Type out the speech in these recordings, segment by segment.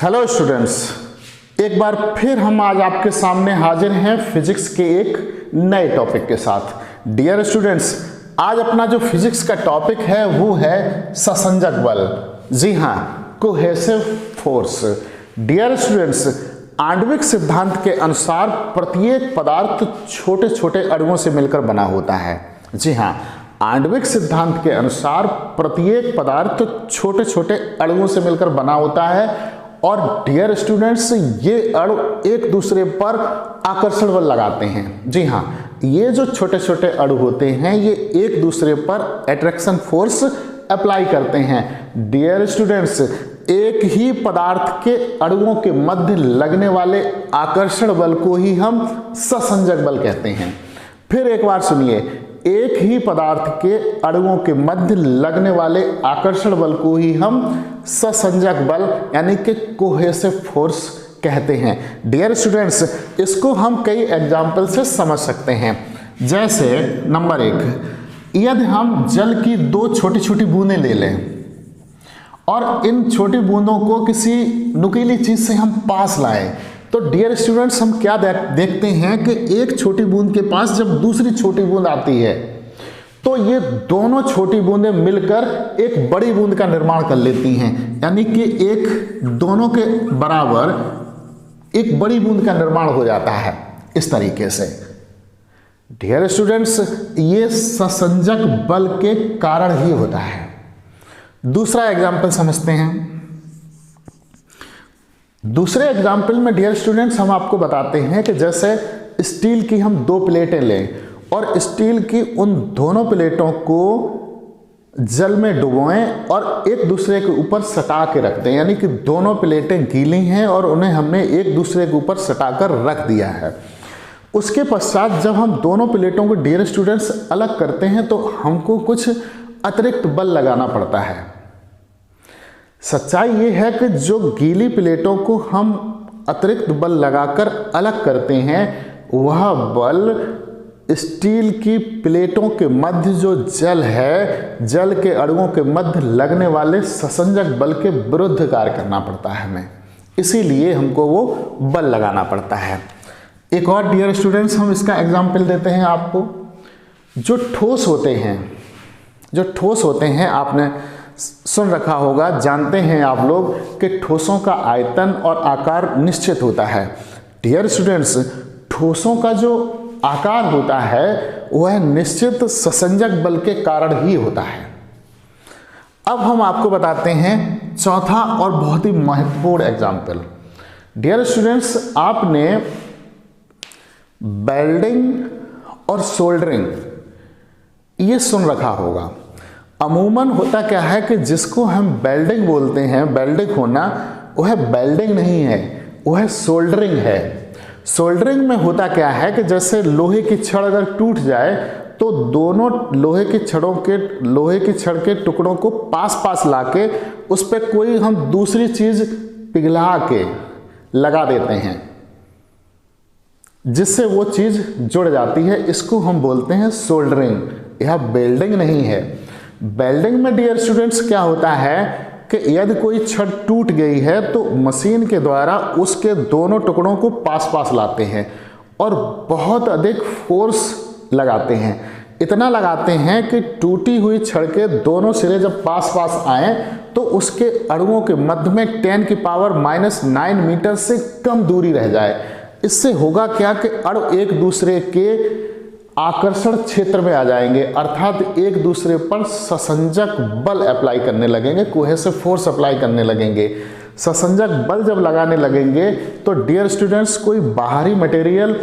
Hello students, एक बार फिर हम आज आपके सामने हाजिर हैं फिजिक्स के एक नए टॉपिक के साथ। डियर स्टूडेंट्स, आज अपना जो फिजिक्स का टॉपिक है वो है ससंजक बल। जी हाँ, कोहेसिव फोर्स। डियर स्टूडेंट्स, आणविक सिद्धांत के अनुसार प्रत्येक पदार्थ छोटे छोटे अणुओं से मिलकर बना होता है। जी हाँ, आणविक सिद्धांत के अनुसार प्रत्येक पदार्थ छोटे छोटे अणुओं से मिलकर बना होता है और डियर स्टूडेंट्स, ये अणु एक दूसरे पर आकर्षण बल लगाते हैं। जी हाँ, ये जो छोटे छोटे अणु होते हैं ये एक दूसरे पर अट्रैक्शन फोर्स अप्लाई करते हैं। डियर स्टूडेंट्स, एक ही पदार्थ के अणुओं के मध्य लगने वाले आकर्षण बल को ही हम ससंजक बल कहते हैं। फिर एक बार सुनिए, एक ही पदार्थ के अणुओं के मध्य लगने वाले आकर्षण बल को ही हम ससंजक बल यानी कि कोहेसिव फोर्स कहते हैं। डियर स्टूडेंट्स, इसको हम कई एग्जाम्पल से समझ सकते हैं। जैसे नंबर 1, यदि हम जल की दो छोटी छोटी बूंदें ले लें और इन छोटी बूंदों को किसी नुकीली चीज से हम पास लाएं, तो डियर स्टूडेंट्स, हम क्या देखते हैं कि एक छोटी बूंद के पास जब दूसरी छोटी बूंद आती है तो ये दोनों छोटी बूंदें मिलकर एक बड़ी बूंद का निर्माण कर लेती हैं, यानी कि एक दोनों के बराबर एक बड़ी बूंद का निर्माण हो जाता है इस तरीके से। डियर स्टूडेंट्स, ये ससंजक बल के कारण ही होता है। दूसरा एग्जाम्पल समझते हैं। दूसरे एग्जाम्पल में डियर स्टूडेंट्स हम आपको बताते हैं कि जैसे स्टील की हम दो प्लेटें लें और स्टील की उन दोनों प्लेटों को जल में डुबोएं और एक दूसरे के ऊपर सटा के रखते हैं, यानी कि दोनों प्लेटें गीली हैं और उन्हें हमने एक दूसरे के ऊपर सटाकर रख दिया है। उसके पश्चात जब हम दोनों प्लेटों को डियर स्टूडेंट्स अलग करते हैं तो हमको कुछ अतिरिक्त बल लगाना पड़ता है। सच्चाई ये है कि जो गीली प्लेटों को हम अतिरिक्त बल लगाकर अलग करते हैं वह बल स्टील की प्लेटों के मध्य जो जल है, जल के अणुओं के मध्य लगने वाले ससंजक बल के विरुद्ध कार्य करना पड़ता है हमें, इसीलिए हमको वो बल लगाना पड़ता है। एक और डियर स्टूडेंट्स हम इसका एग्जाम्पल देते हैं आपको। जो ठोस होते हैं आपने सुन रखा होगा, जानते हैं आप लोग कि ठोसों का आयतन और आकार निश्चित होता है। डियर स्टूडेंट्स, ठोसों का जो आकार होता है वह निश्चित ससंजक बल के कारण ही होता है। अब हम आपको बताते हैं चौथा और बहुत ही महत्वपूर्ण एग्जाम्पल। डियर स्टूडेंट्स, आपने वेल्डिंग और सोल्डरिंग ये सुन रखा होगा। अमूमन होता क्या है कि जिसको हम वेल्डिंग बोलते हैं, वेल्डिंग होना, वह वेल्डिंग नहीं है, वह सोल्डरिंग है। सोल्डरिंग में होता क्या है कि जैसे लोहे की छड़ अगर टूट जाए तो दोनों लोहे की छड़ के टुकड़ों को पास पास लाके उस पर कोई हम दूसरी चीज पिघला के लगा देते हैं जिससे वो चीज जुड़ जाती है। इसको हम बोलते हैं सोल्डरिंग। यह वेल्डिंग नहीं है। वेल्डिंग में डियर स्टूडेंट्स क्या होता है कि यदि कोई छड़ टूट गई है तो मशीन के द्वारा उसके दोनों टुकड़ों को पास पास लाते हैं और बहुत अधिक फोर्स लगाते हैं। इतना लगाते हैं कि टूटी हुई छड़ के दोनों सिरे जब पास पास आए तो उसके अणुओं के मध्य में 10⁻⁹ मीटर से कम दूरी रह जाए। इससे होगा क्या कि अणु एक दूसरे के आकर्षण क्षेत्र में आ जाएंगे, अर्थात एक दूसरे पर ससंजक बल अप्लाई करने लगेंगे, कोहेसिव फोर्स अप्लाई करने लगेंगे। ससंजक बल जब लगाने लगेंगे तो डियर स्टूडेंट्स, कोई बाहरी मटेरियल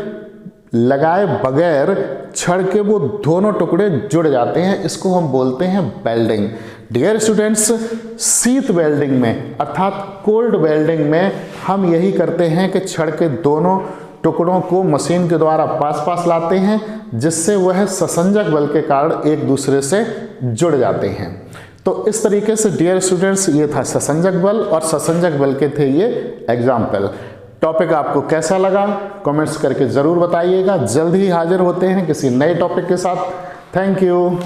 लगाए बगैर छड़ के वो दोनों टुकड़े जुड़ जाते हैं। इसको हम बोलते हैं वेल्डिंग। डियर स्टूडेंट्स, शीत वेल्डिंग में अर्थात कोल्ड वेल्डिंग में हम यही करते हैं कि छड़ के दोनों टुकड़ों को मशीन के द्वारा पास पास लाते हैं जिससे वह ससंजक बल के कारण एक दूसरे से जुड़ जाते हैं। तो इस तरीके से डियर स्टूडेंट्स, ये था ससंजक बल और ससंजक बल के थे ये एग्जाम्पल। टॉपिक आपको कैसा लगा कमेंट्स करके ज़रूर बताइएगा। जल्द ही हाजिर होते हैं किसी नए टॉपिक के साथ। Thank you.